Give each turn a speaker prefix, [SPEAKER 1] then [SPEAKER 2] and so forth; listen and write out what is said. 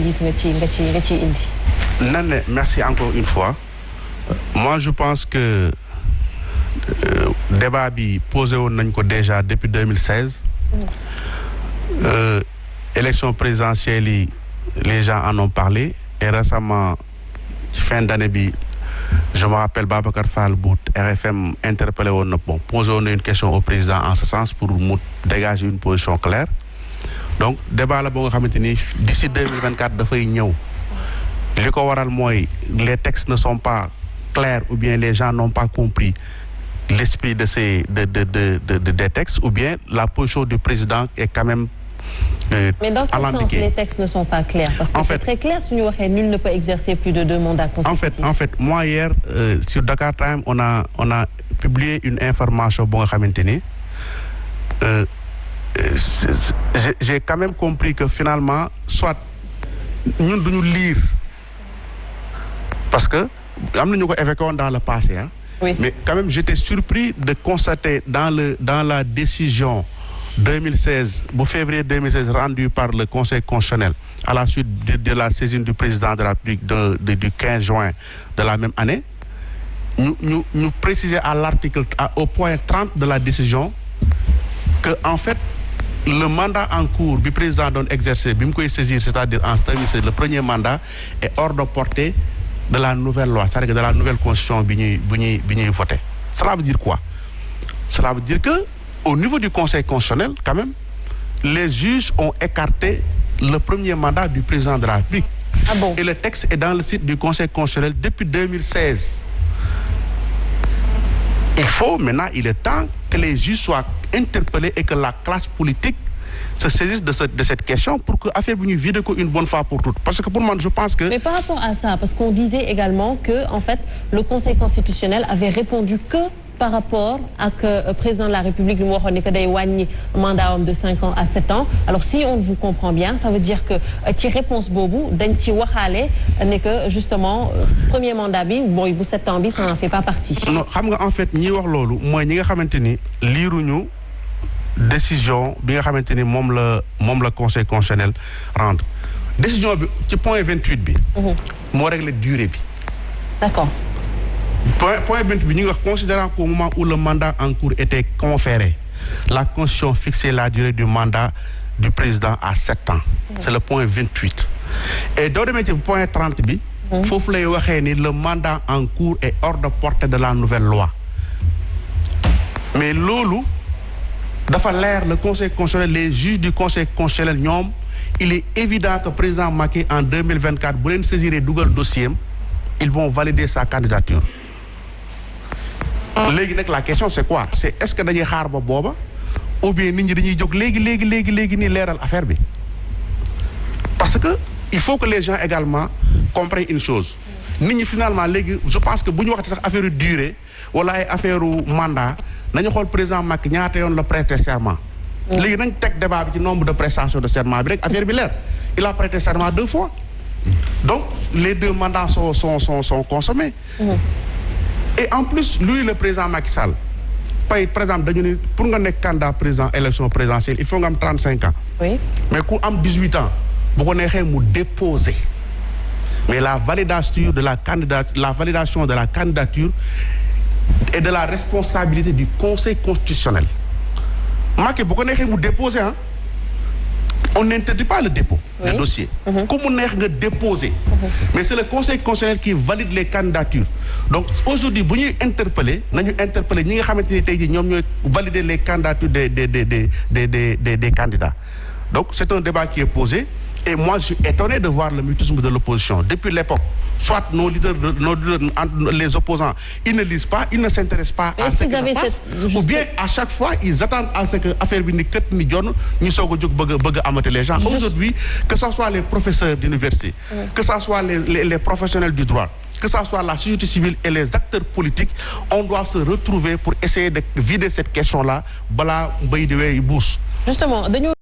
[SPEAKER 1] analyse nga ci indi.
[SPEAKER 2] Nané, merci encore une fois. Moi, je pense que débat bi posé woon nañ ko déjà depuis 2016. Élection présidentielle yi les gens en ont parlé et récemment ci fin d'année bi je me rappelle Babacar Fall bu RFM interpellé woon na bon posé woon na une question au président en ce sens pour mu dégager une position claire donc débat la boo nga xamante ni d'ici 2024 dafay ñëw li ko waral mooy les textes ne sont pas clairs ou bien les gens n'ont pas compris l'esprit de des textes ou bien la position du président est quand même
[SPEAKER 1] mais dans quel sens les textes ne sont pas clairs? Parce que c'est très clair, suñu waxee nul ne peut exercer plus de 2 mandats consécutifs.
[SPEAKER 2] En fait, moi hier sur Dakar Time on a publié une information boo nga xamante ni j'ai quand même compris que finalement soit ñun duñu lire parce que am na ñu ko évoqué woon dans le passé hein. Oui. Mais quand même j'étais surpris de constater dans la décision 2016 bu février 2016 rendue par le Conseil constitutionnel à la suite de la saisine du président de la République du 15 juin de la même année ñu préciser à l'article au point 30 de la décision que en fait le mandat en cours bi président doon exercer bi mu koy saisir c'est-à-dire en 2016 le premier mandat est hors de portée de la nouvelle loi, c'est-à-dire de la nouvelle constitution bi ñuy voté. Cela veut dire quoi? Cela veut dire que au niveau du Conseil constitutionnel quand même les juges ont écarté le premier mandat du président de la République.
[SPEAKER 1] Ah bon?
[SPEAKER 2] Et le texte est dans le site du Conseil constitutionnel depuis 2016. Il est temps que les juges soient interpellés et que la classe politique se saisissent de cette question pour que affaire bi ñu vide ko une bonne fois pour toutes parce que pour moi je pense que.
[SPEAKER 1] Mais par rapport à ça parce qu'on disait également que en fait le Conseil constitutionnel avait répondu que par rapport ak président de la République li mu waxoon ne que day wàññi mandat am de 5 ans à 7 ans alors si on vous comprend bien ça veut dire que ci réponse boobu dañ ci waxaale ne que justement premier mandat bi mooy bu 7 ans bi ça n'en fait pas partie.
[SPEAKER 2] Non xam nga en fait ñi wax loolu mooy ñi nga xamante ni liiruñu décision bi nga xamante ni moom la Conseil constitutionnel rendre décision bi ci point 28 bi. moo régler durée bi.
[SPEAKER 1] D'accord.
[SPEAKER 2] Point 28 bi ñu ngi wax considérant qu'au moment où le mandat en cours était conféré la Constitution fixait la durée du mandat du président à 7 ans. C'est le point 28. Et doo demee ci point 30 bi. foofu lay waxee ni le mandat en cours est hors de portée de la nouvelle loi. Mais loolu dafa leer le Conseil constitutionnel les juges du Conseil constitutionnel ñoom il est évident que président Macky en 2024 bu leen saisiré dugal dossier am ils vont valider sa candidature. léegi nag la question c'est quoi c'est est-ce que dañuy xaar ba booba ou bien nit ñi dañuy jóg léegi nii leeral affaire bi parce que il faut que les gens également comprennent une chose nit ñi finalement léegi je pense que bu ñu waxati sax affaire durée wala ay affaire mandat nañu xool président Macky ñaata yoon la prêter serment. léegi nañ teg débat bi ci nombre de prestations de serment bi rek affaire bi leer il a prêté serment 2 fois donc les 2 mandats sont consommés. Et en plus lui le président Macky Sall par exemple dañu ne pour nga nekk candidat président élection présidentielle il faut nga am 35 ans.
[SPEAKER 1] Oui.
[SPEAKER 2] Mais ku am 18 ans bu ko neexee mu déposer mais la validation de la candidature et de la responsabilité du Conseil constitutionnel Macky bu ko neexee mu déposer ah on n'interdit pas le dépôt. Oui. Le dossier. Ku mu neex nga déposer. Mais c'est le Conseil constitutionnel qui valide les candidatures. Donc aujourd'hui bu ñuy nañu interpeller ñi nga xamante ni tey jii ñoom ñooy valider les candidatures des candidats. Donc c'est un débat qui est posé et moi je suis étonné de voir le mutisme de l'opposition depuis l'époque. Soit nos leaders, les opposants, ils ne lisent pas, ils ne s'intéressent pas à ce qui se passe, ou bien à chaque fois ils attendent à ce que affaire bi ni kët ni jonn ñu soog a jóg bëgg a amate les gens. Aujourd'hui que ça soit les professeurs d'université, que ça soit les professionnels du droit, que ça soit la société civile et les acteurs politiques, on doit se retrouver pour essayer de vider cette question-là balaa mbay di wey buus.
[SPEAKER 1] Justement